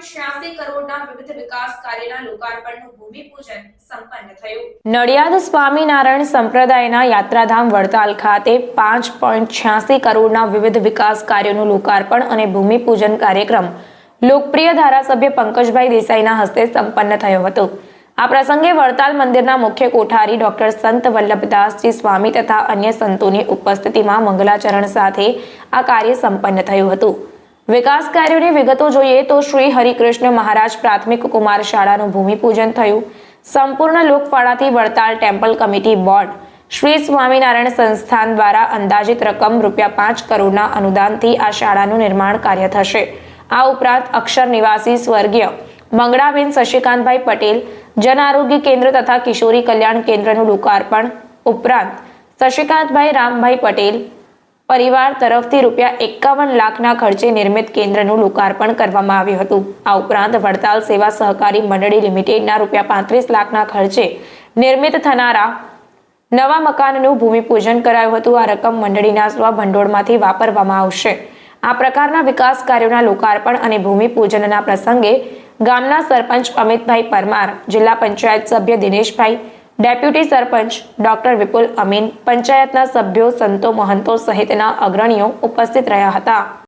1.86 કરોડના વિવિધ વિકાસ કાર્યના લોકાર્પણનું ભૂમિપૂજન સંપન્ન થયું. નડિયાદ સ્વામિનારાયણ સંપ્રદાયના યાત્રાધામ વડતાલ ખાતે 5.86 કરોડના વિવિધ વિકાસ કાર્યોનું લોકાર્પણ અને ભૂમિપૂજન કાર્યક્રમ લોકપ્રિય ધારાસભ્ય પંકજભાઈ દેસાઈના હસ્તે સંપન્ન થયો હતો. આ પ્રસંગે વડતાલ મંદિરના મુખ્ય કોઠારી ડોક્ટર સંત વલ્લભદાસજી સ્વામી તથા અન્ય સંતોની ઉપસ્થિતિમાં મંગલાચરણ સાથે આ કાર્ય સંપન્ન થયું હતું. વિકાસ કાર્યોની વિગતો જોઈએ તો શ્રી હરિકૃષ્ણ મહારાજ પ્રાથમિક કુમાર શાળાનું ભૂમિપૂજન થયું. સંપૂર્ણ લોકફાળાથી Vadtal temple committee board Shri Swaminarayan સંસ્થાન દ્વારા અંદાજિત રકમ ₹5 કરોડના અનુદાનથી આ શાળાનું નિર્માણ કાર્ય થશે. આ ઉપરાંત અક્ષર નિવાસી સ્વર્ગીય મંગળાબેન શશિકાંતભાઈ પટેલ જન આરોગ્ય કેન્દ્ર તથા કિશોરી કલ્યાણ કેન્દ્રનું લોકાર્પણ ઉપરાંત શશિકાંતભાઈ રામભાઈ પટેલ પરિવાર તરફથી ₹51 લાખના ખર્ચે નિર્મિત કેન્દ્રનું લોકાર્પણ કરવામાં આવ્યું હતું. આ ઉપરાંત વડતાલ સેવા સહકારી મંડળી લિમિટેડના ₹35 લાખના ખર્ચે નિર્મિત થનારા નવા મકાનનું ભૂમિપૂજન કરાયું હતું. આ રકમ મંડળીના સ્વભંડોળમાંથી વાપરવામાં આવશે. આ પ્રકારના વિકાસ કાર્યોના લોકાર્પણ અને ભૂમિપૂજનના પ્રસંગે ગામના સરપંચ અમિતભાઈ પરમાર, જિલ્લા પંચાયત સભ્ય દિનેશભાઈ, ડેપ્યુટી સરપંચ ડોક્ટર વિપુલ અમીન, પંચાયતના સભ્યો, સંતો, મહંતો સહિતના અગ્રણીઓ ઉપસ્થિત રહ્યા હતા.